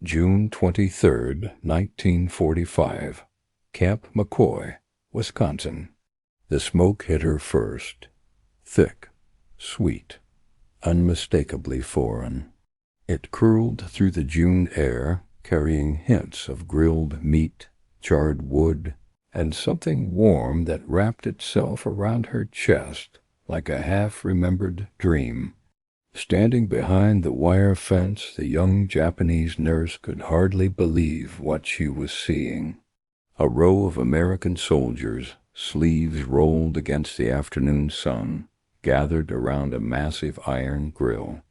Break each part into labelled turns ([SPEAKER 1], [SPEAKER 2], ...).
[SPEAKER 1] June 23rd, 1945. Camp McCoy, Wisconsin. The smoke hit her first. Thick, sweet, unmistakably foreign. It curled through the June air, carrying hints of grilled meat, charred wood, and something warm that wrapped itself around her chest like a half-remembered dream. Standing behind the wire fence, the young Japanese nurse could hardly believe what she was seeing. A row of American soldiers, sleeves rolled against the afternoon sun, gathered around a massive iron grill.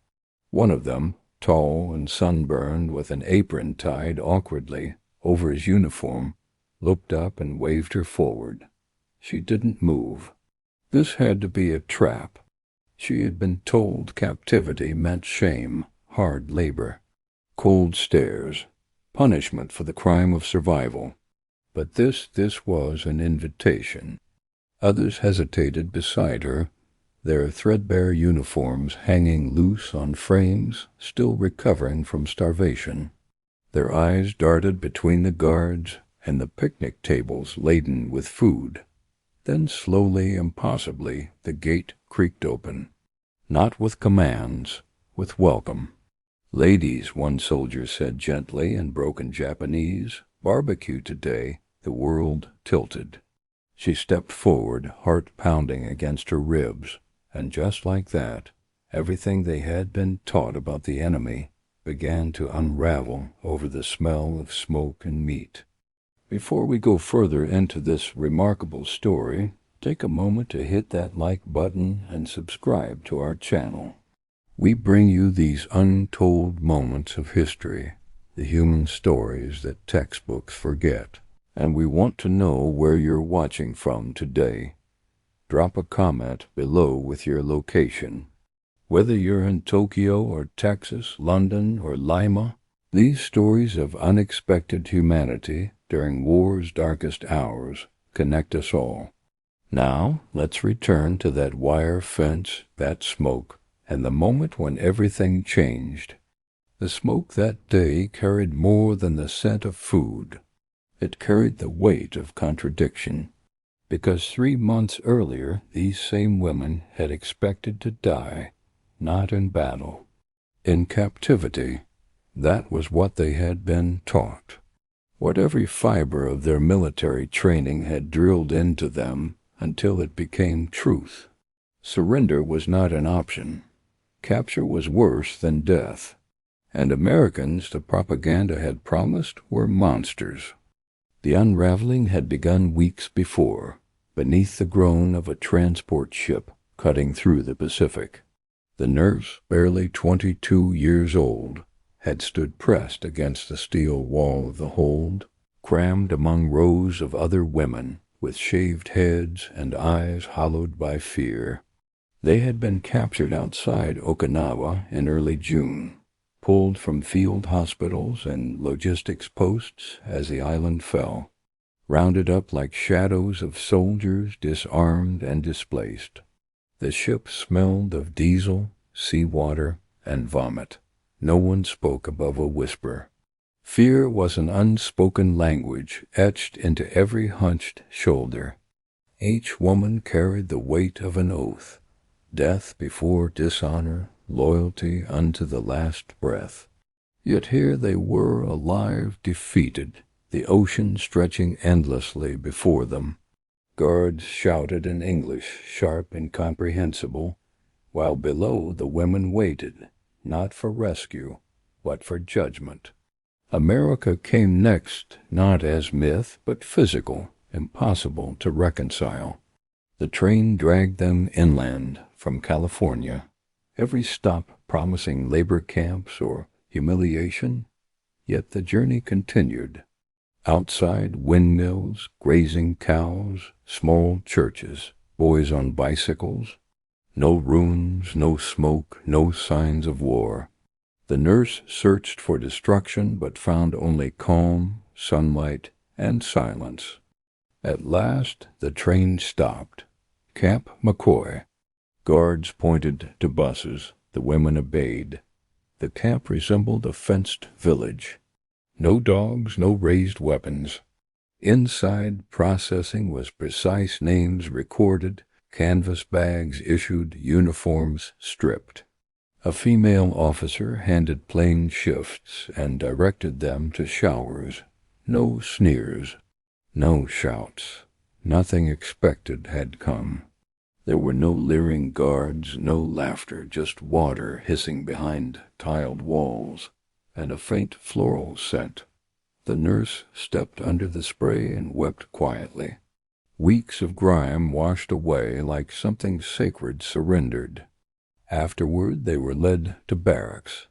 [SPEAKER 1] One of them, tall and sunburned with an apron tied awkwardly over his uniform, looked up and waved her forward. She didn't move. This had to be a trap. She had been told captivity meant shame, hard labor, cold stares, punishment for the crime of survival. But this was an invitation. Others hesitated beside her, their threadbare uniforms hanging loose on frames, still recovering from starvation. Their eyes darted between the guards and the picnic tables laden with food. Then slowly, impossibly, the gate creaked open. Not with commands, with welcome. "Ladies," one soldier said gently in broken Japanese, "barbecue today." The world tilted. She stepped forward, heart pounding against her ribs, and just like that, everything they had been taught about the enemy began to unravel over the smell of smoke and meat. Before we go further into this remarkable story, take a moment to hit that like button and subscribe to our channel. We bring you these untold moments of history, the human stories that textbooks forget, and we want to know where you're watching from today. Drop a comment below with your location. Whether you're in Tokyo or Texas, London or Lima, these stories of unexpected humanity during war's darkest hours connect us all. Now, let's return to that wire fence, that smoke, and the moment when everything changed. The smoke that day carried more than the scent of food. It carried the weight of contradiction, because 3 months earlier these same women had expected to die, not in battle, in captivity. That was what they had been taught, what every fiber of their military training had drilled into them until it became truth. Surrender was not an option. Capture was worse than death. And Americans the propaganda had promised were monsters. The unraveling had begun weeks before, beneath the groan of a transport ship cutting through the Pacific. The nurse, barely 22 years old, had stood pressed against the steel wall of the hold, crammed among rows of other women with shaved heads and eyes hollowed by fear. They had been captured outside Okinawa in early June, pulled from field hospitals and logistics posts as the island fell, rounded up like shadows of soldiers disarmed and displaced. The ship smelled of diesel, seawater, and vomit. No one spoke above a whisper. Fear was an unspoken language etched into every hunched shoulder. Each woman carried the weight of an oath, death before dishonor, loyalty unto the last breath. Yet here they were alive, defeated, the ocean stretching endlessly before them. Guards shouted in English, sharp, incomprehensible, while below the women waited, not for rescue, but for judgment. America came next, not as myth, but physical, impossible to reconcile. The train dragged them inland from California, every stop promising labor camps or humiliation, yet the journey continued. Outside, windmills, grazing cows, small churches, boys on bicycles. No ruins, no smoke, no signs of war. The nurse searched for destruction but found only calm, sunlight, and silence. At last the train stopped. Camp McCoy. Guards pointed to buses. The women obeyed. The camp resembled a fenced village. No dogs, no raised weapons. Inside, processing was precise, names recorded, canvas bags issued, uniforms stripped. A female officer handed plain shifts and directed them to showers. No sneers, no shouts. Nothing expected had come. There were no leering guards, no laughter, just water hissing behind tiled walls, and a faint floral scent. The nurse stepped under the spray and wept quietly. Weeks of grime washed away like something sacred surrendered. Afterward they were led to barracks,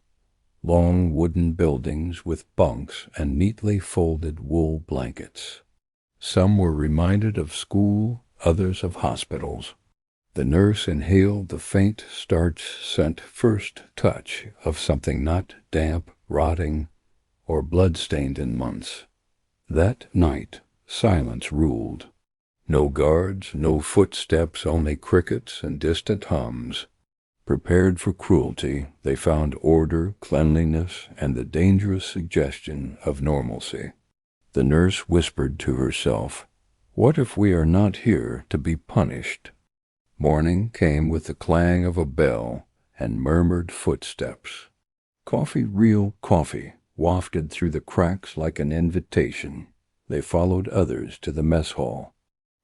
[SPEAKER 1] long wooden buildings with bunks and neatly folded wool blankets. Some were reminded of school, others of hospitals. The nurse inhaled the faint starch-scent first touch of something not damp, rotting, or blood-stained in months. That night, silence ruled. No guards, no footsteps, only crickets and distant hums. Prepared for cruelty, they found order, cleanliness, and the dangerous suggestion of normalcy. The nurse whispered to herself, "What if we are not here to be punished?" Morning came with the clang of a bell and murmured footsteps. Coffee, real coffee, wafted through the cracks like an invitation. They followed others to the mess hall.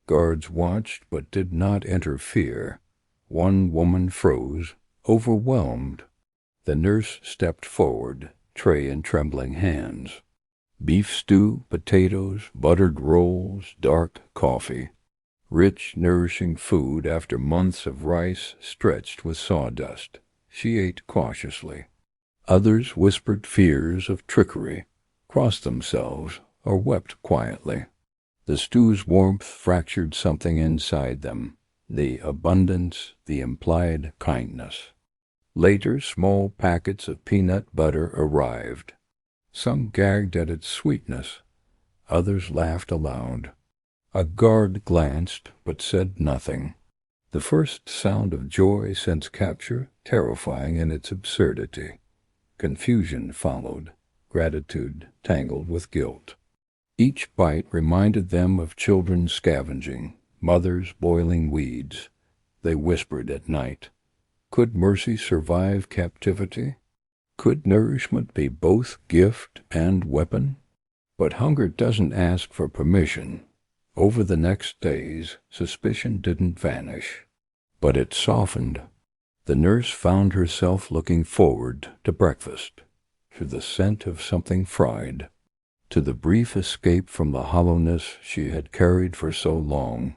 [SPEAKER 1] Guards watched but did not interfere. One woman froze, overwhelmed. The nurse stepped forward, tray in trembling hands. Beef stew, potatoes, buttered rolls, dark coffee. Rich, nourishing food after months of rice stretched with sawdust. She ate cautiously. Others whispered fears of trickery, crossed themselves, or wept quietly. The stew's warmth fractured something inside them, the abundance, the implied kindness. Later, small packets of peanut butter arrived. Some gagged at its sweetness. Others laughed aloud. A guard glanced, but said nothing. The first sound of joy since capture, terrifying in its absurdity. Confusion followed, gratitude tangled with guilt. Each bite reminded them of children scavenging, mothers boiling weeds. They whispered at night, "Could mercy survive captivity? Could nourishment be both gift and weapon?" But hunger doesn't ask for permission. Over the next days, suspicion didn't vanish, but it softened. The nurse found herself looking forward to breakfast, to the scent of something fried, to the brief escape from the hollowness she had carried for so long.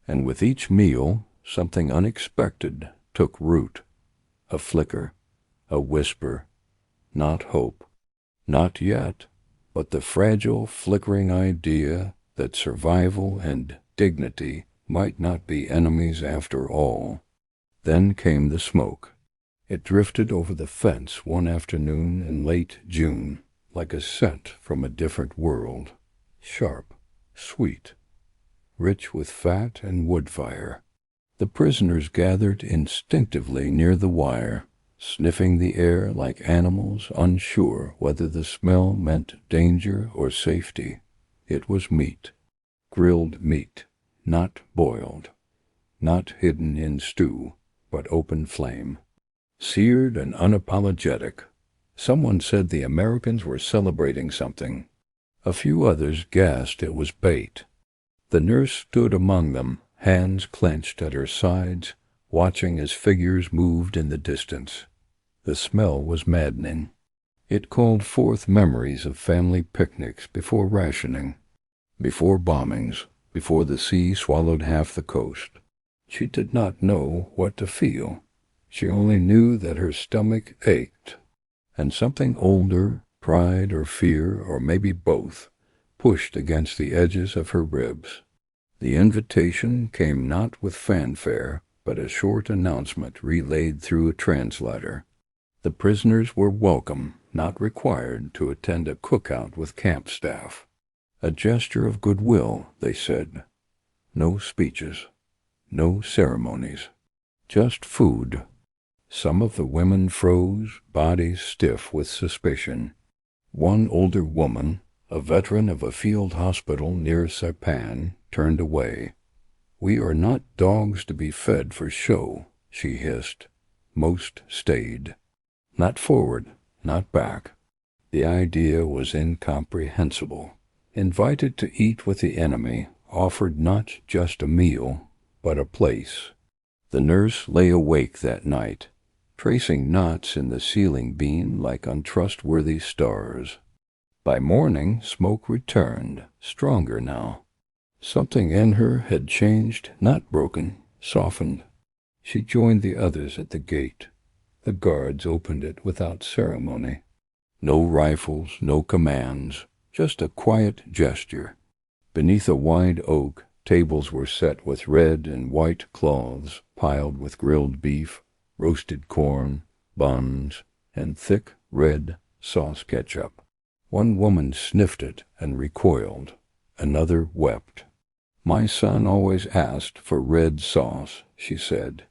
[SPEAKER 1] And with each meal, something unexpected took root. A flicker, a whisper, not hope, not yet, but the fragile, flickering idea that survival and dignity might not be enemies after all. Then came the smoke. It drifted over the fence one afternoon in late June, like a scent from a different world. Sharp, sweet, rich with fat and wood fire. The prisoners gathered instinctively near the wire, sniffing the air like animals unsure whether the smell meant danger or safety. It was meat, grilled meat, not boiled, not hidden in stew, but open flame, seared and unapologetic. Someone said the Americans were celebrating something. A few others guessed it was bait. The nurse stood among them, hands clenched at her sides, watching as figures moved in the distance. The smell was maddening. It called forth memories of family picnics before rationing, before bombings, before the sea swallowed half the coast. She did not know what to feel. She only knew that her stomach ached, and something older, pride or fear, or maybe both, pushed against the edges of her ribs. The invitation came not with fanfare, but a short announcement relayed through a translator. The prisoners were welcome, not required, to attend a cookout with camp staff. A gesture of goodwill, they said. No speeches, no ceremonies, just food. Some of the women froze, bodies stiff with suspicion. One older woman, a veteran of a field hospital near Saipan, turned away. "We are not dogs to be fed for show," she hissed. Most stayed. Not forward, not back. The idea was incomprehensible. Invited to eat with the enemy, offered not just a meal, but a place. The nurse lay awake that night, tracing knots in the ceiling beam like untrustworthy stars. By morning, Smoke returned, stronger now. Something in her had changed, not broken, softened. She joined the others at the gate. The guards opened it without ceremony. No rifles, no commands, just a quiet gesture. Beneath a wide oak, tables were set with red and white cloths piled with grilled beef, roasted corn, buns, and thick red sauce ketchup. One woman sniffed it and recoiled. Another wept. "My son always asked for red sauce," she said.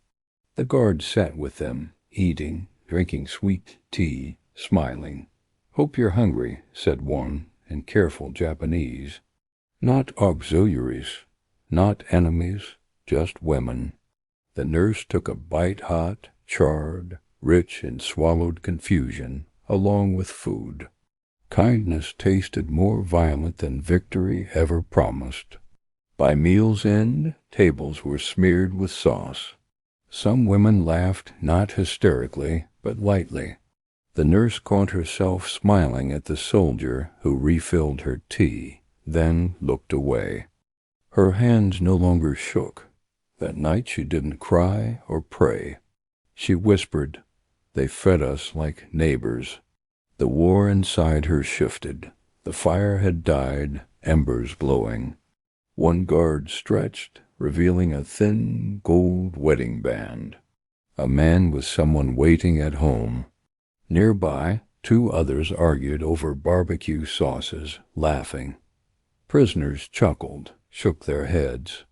[SPEAKER 1] The guard sat with them, eating, drinking sweet tea, smiling. "Hope you're hungry," said one, in careful Japanese. Not auxiliaries, not enemies, just women. The nurse took a bite hot, charred, rich in swallowed confusion, along with food. Kindness tasted more violent than victory ever promised. By meal's end, tables were smeared with sauce. Some women laughed, not hysterically, but lightly. The nurse caught herself smiling at the soldier who refilled her tea, then looked away. Her hands no longer shook. That night she didn't cry or pray. She whispered, "They fed us like neighbors." The war inside her shifted. The fire had died, embers glowing. One guard stretched, revealing a thin gold wedding band. A man with someone waiting at home. Nearby, two others argued over barbecue sauces, laughing. Prisoners chuckled, shook their heads.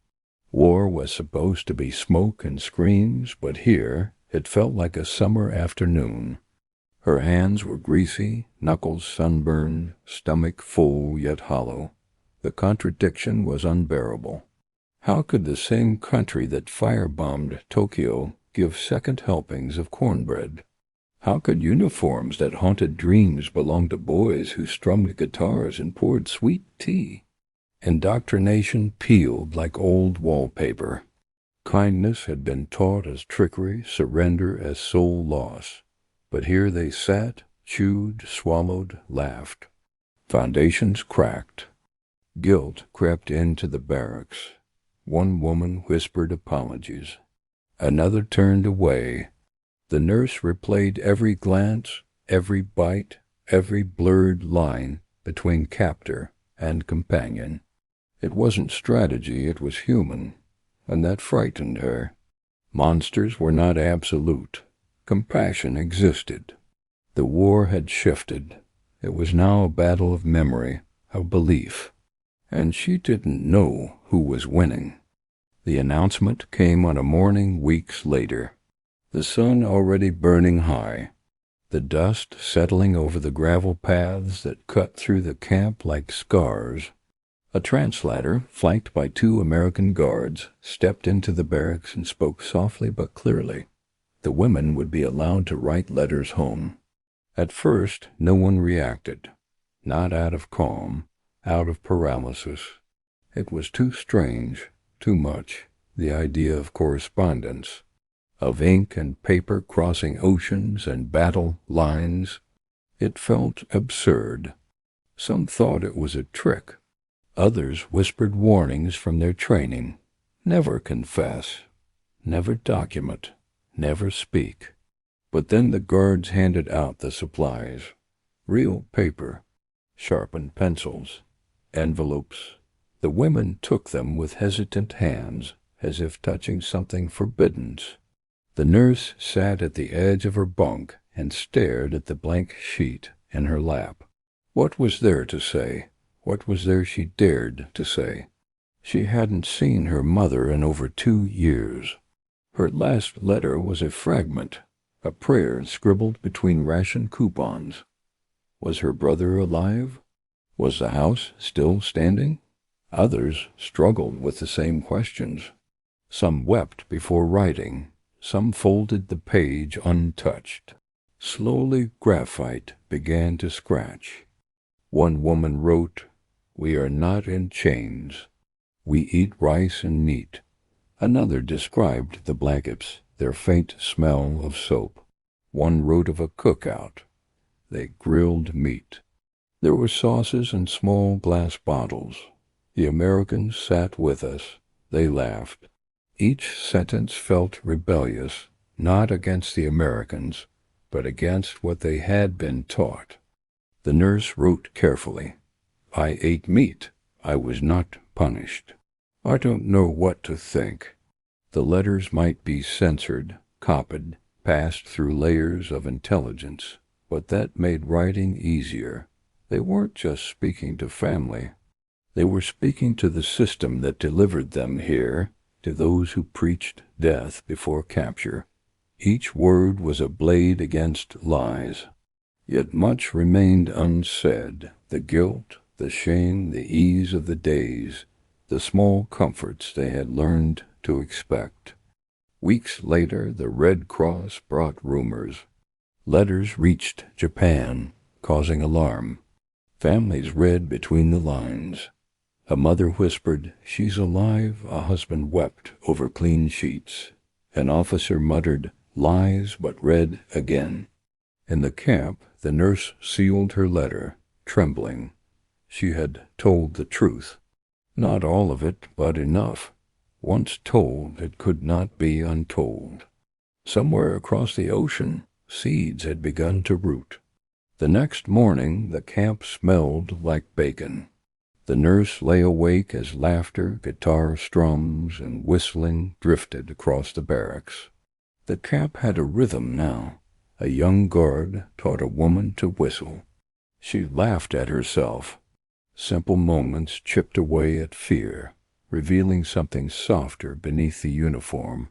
[SPEAKER 1] War was supposed to be smoke and screams, but here it felt like a summer afternoon. Her hands were greasy, knuckles sunburned, stomach full yet hollow. The contradiction was unbearable. How could the same country that firebombed Tokyo give second helpings of cornbread? How could uniforms that haunted dreams belong to boys who strummed guitars and poured sweet tea? Indoctrination peeled like old wallpaper. Kindness had been taught as trickery, surrender as soul loss. But here they sat, chewed, swallowed, laughed. Foundations cracked. Guilt crept into the barracks. One woman whispered apologies. Another turned away. The nurse replayed every glance, every bite, every blurred line between captor and companion. It wasn't strategy, it was human, and that frightened her. Monsters were not absolute. Compassion existed. The war had shifted. It was now a battle of memory, of belief. And she didn't know who was winning. The announcement came on a morning weeks later. The sun already burning high. The dust settling over the gravel paths that cut through the camp like scars. A translator, flanked by two American guards, stepped into the barracks and spoke softly but clearly. The women would be allowed to write letters home. At first, no one reacted. Not out of calm, out of paralysis. It was too strange, too much, the idea of correspondence, of ink and paper crossing oceans and battle lines. It felt absurd. Some thought it was a trick. Others whispered warnings from their training. Never confess. Never document. Never speak. But then the guards handed out the supplies. Real paper. Sharpened pencils. Envelopes. The women took them with hesitant hands, as if touching something forbidden. The nurse sat at the edge of her bunk and stared at the blank sheet in her lap. What was there to say? What was there she dared to say? She hadn't seen her mother in over 2 years. Her last letter was a fragment, a prayer scribbled between ration coupons. Was her brother alive? Was the house still standing? Others struggled with the same questions. Some wept before writing. Some folded the page untouched. Slowly graphite began to scratch. One woman wrote, "We are not in chains. We eat rice and meat." Another described the blankets, their faint smell of soap. One wrote of a cookout. They grilled meat. There were sauces in small glass bottles. The Americans sat with us. They laughed. Each sentence felt rebellious, not against the Americans, but against what they had been taught. The nurse wrote carefully, "I ate meat. I was not punished." I don't know what to think. The letters might be censored, copied, passed through layers of intelligence, but that made writing easier. They weren't just speaking to family. They were speaking to the system that delivered them here, to those who preached death before capture. Each word was a blade against lies. Yet much remained unsaid, the guilt, the shame, the ease of the days, the small comforts they had learned to expect. Weeks later, the Red Cross brought rumors. Letters reached Japan, causing alarm. Families read between the lines. A mother whispered, "She's alive." A husband wept over clean sheets. An officer muttered, "Lies," but read again. In the camp, the nurse sealed her letter, trembling. She had told the truth. Not all of it, but enough. Once told, it could not be untold. Somewhere across the ocean, seeds had begun to root. The next morning, the camp smelled like bacon. The nurse lay awake as laughter, guitar strums, and whistling drifted across the barracks. The camp had a rhythm now. A young guard taught a woman to whistle. She laughed at herself. Simple moments chipped away at fear, revealing something softer beneath the uniform.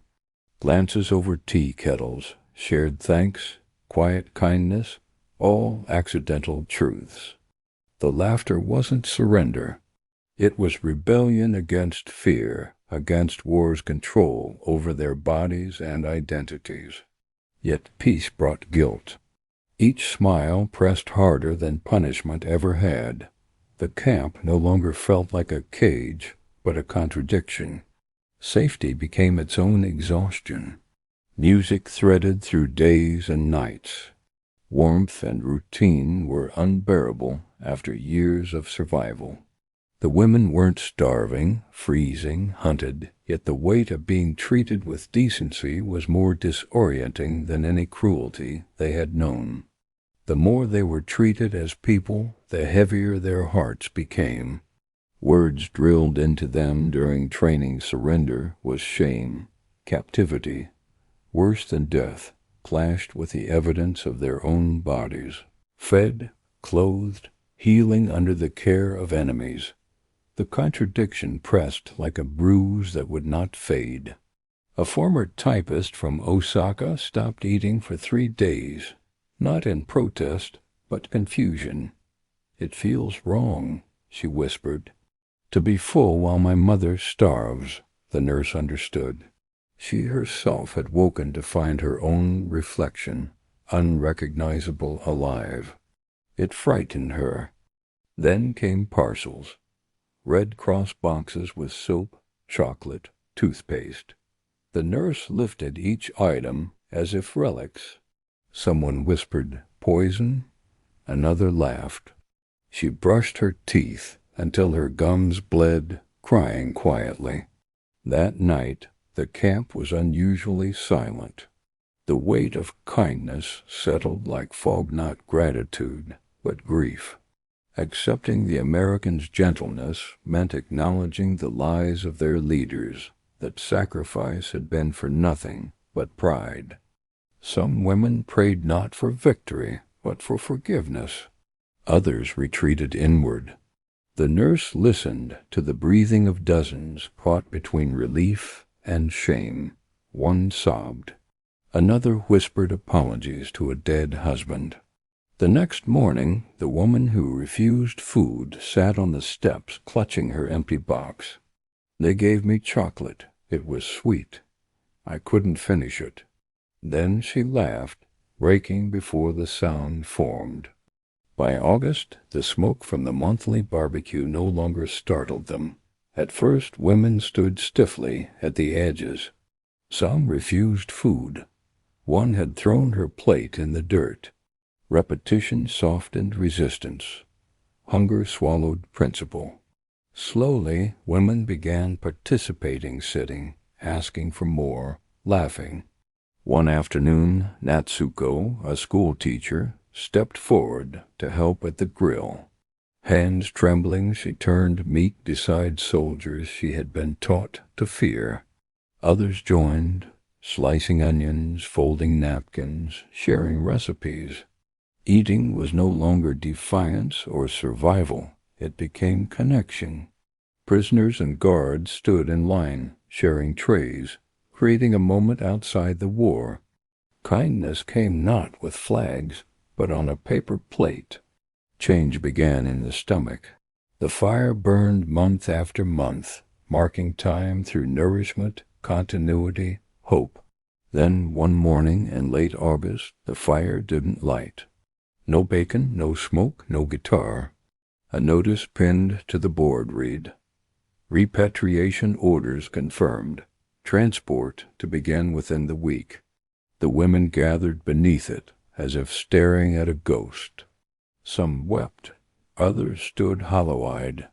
[SPEAKER 1] Glances over tea kettles, shared thanks, quiet kindness, all accidental truths. The laughter wasn't surrender. It was rebellion against fear, against war's control over their bodies and identities. Yet peace brought guilt. Each smile pressed harder than punishment ever had. The camp no longer felt like a cage, but a contradiction. Safety became its own exhaustion. Music threaded through days and nights. Warmth and routine were unbearable after years of survival. The women weren't starving, freezing, hunted, yet the weight of being treated with decency was more disorienting than any cruelty they had known. The more they were treated as people, the heavier their hearts became. Words drilled into them during training surrender was shame, captivity. Worse than death, clashed with the evidence of their own bodies. Fed, clothed, healing under the care of enemies. The contradiction pressed like a bruise that would not fade. A former typist from Osaka stopped eating for 3 days, not in protest, but confusion. "It feels wrong," she whispered. "To be full while my mother starves," the nurse understood. She herself had woken to find her own reflection, unrecognizable alive. It frightened her. Then came parcels. Red Cross boxes with soap, chocolate, toothpaste. The nurse lifted each item as if relics. Someone whispered, "Poison?" Another laughed. She brushed her teeth until her gums bled, crying quietly. That night, the camp was unusually silent. The weight of kindness settled like fog-not gratitude, but grief. Accepting the Americans' gentleness meant acknowledging the lies of their leaders, that sacrifice had been for nothing but pride. Some women prayed not for victory, but for forgiveness. Others retreated inward. The nurse listened to the breathing of dozens caught between relief and shame. One sobbed. Another whispered apologies to a dead husband. The next morning, the woman who refused food sat on the steps clutching her empty box. They gave me chocolate. It was sweet. I couldn't finish it. Then she laughed, breaking before the sound formed. By August, the smoke from the monthly barbecue no longer startled them. At first, women stood stiffly at the edges. Some refused food. One had thrown her plate in the dirt. Repetition softened resistance. Hunger swallowed principle. Slowly, women began participating, sitting, asking for more, laughing. One afternoon, Natsuko, a schoolteacher, stepped forward to help at the grill. Hands trembling, she turned meat beside soldiers she had been taught to fear. Others joined, slicing onions, folding napkins, sharing recipes. Eating was no longer defiance or survival. It became connection. Prisoners and guards stood in line, sharing trays, creating a moment outside the war. Kindness came not with flags, but on a paper plate. Change began in the stomach. The fire burned month after month, marking time through nourishment, continuity, hope. Then one morning in late August, the fire didn't light. No bacon, no smoke, no guitar. A notice pinned to the board read, "Repatriation orders confirmed. Transport to begin within the week." The women gathered beneath it, as if staring at a ghost. Some wept. Others stood hollow-eyed.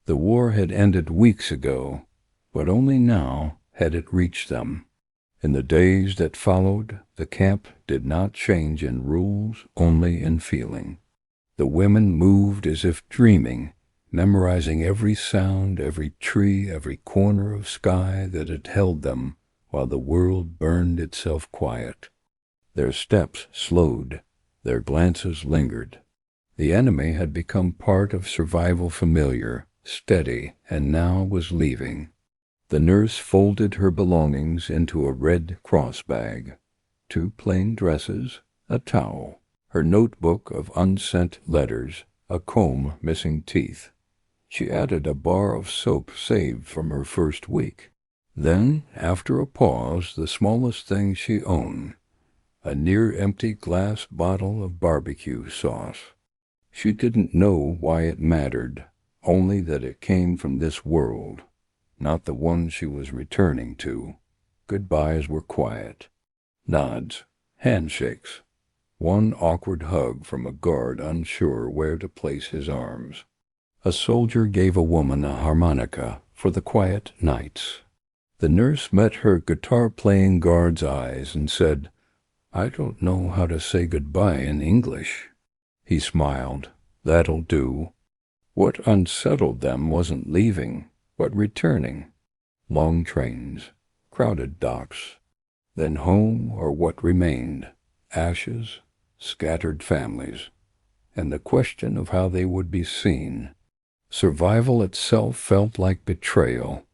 [SPEAKER 1] The war had ended weeks ago, but only now had it reached them. In the days that followed, the camp did not change in rules, only in feeling. The women moved as if dreaming, memorizing every sound, every tree, every corner of sky that had held them while the world burned itself quiet. Their steps slowed, their glances lingered. The enemy had become part of survival familiar, steady, and now was leaving. The nurse folded her belongings into a Red Cross bag. 2 plain dresses, a towel, her notebook of unsent letters, a comb missing teeth. She added a bar of soap saved from her first week. Then, after a pause, the smallest thing she owned, a near-empty glass bottle of barbecue sauce. She didn't know why it mattered, only that it came from this world, not the one she was returning to. Goodbyes were quiet. Nods, handshakes, one awkward hug from a guard unsure where to place his arms. A soldier gave a woman a harmonica for the quiet nights. The nurse met her guitar-playing guard's eyes and said, "I don't know how to say goodbye in English." He smiled. "That'll do." What unsettled them wasn't leaving, but returning. Long trains, crowded docks, then home or what remained, ashes, scattered families, and the question of how they would be seen. Survival itself felt like betrayal.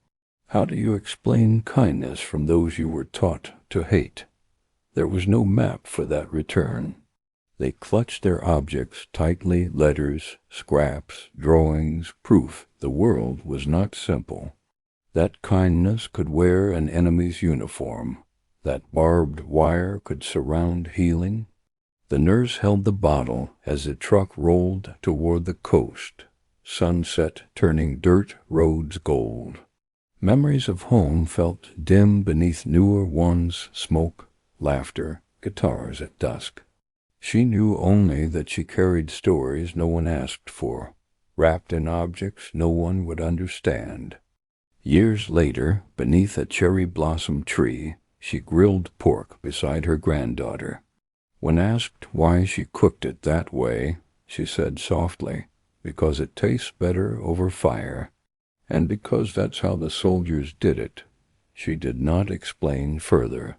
[SPEAKER 1] How do you explain kindness from those you were taught to hate? There was no map for that return. They clutched their objects tightly, letters, scraps, drawings, proof the world was not simple. That kindness could wear an enemy's uniform. That barbed wire could surround healing. The nurse held the bottle as the truck rolled toward the coast, sunset turning dirt roads gold. Memories of home felt dim beneath newer ones, smoke, laughter, guitars at dusk. She knew only that she carried stories no one asked for, wrapped in objects no one would understand. Years later, beneath a cherry blossom tree, she grilled pork beside her granddaughter. When asked why she cooked it that way, she said softly, "Because it tastes better over fire, and because that's how the soldiers did it." She did not explain further.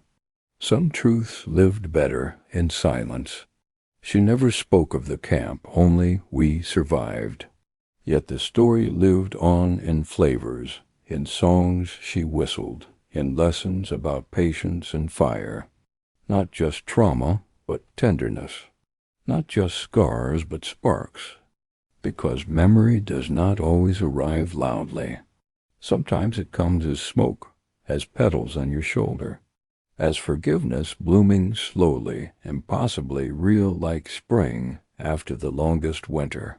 [SPEAKER 1] Some truths lived better in silence. She never spoke of the camp, only we survived. Yet the story lived on in flavors, in songs she whistled, in lessons about patience and fire. Not just trauma, but tenderness. not just scars but sparks, because memory does not always arrive loudly. Sometimes it comes as smoke, as petals on your shoulder, as forgiveness blooming slowly and possibly real like spring after the longest winter.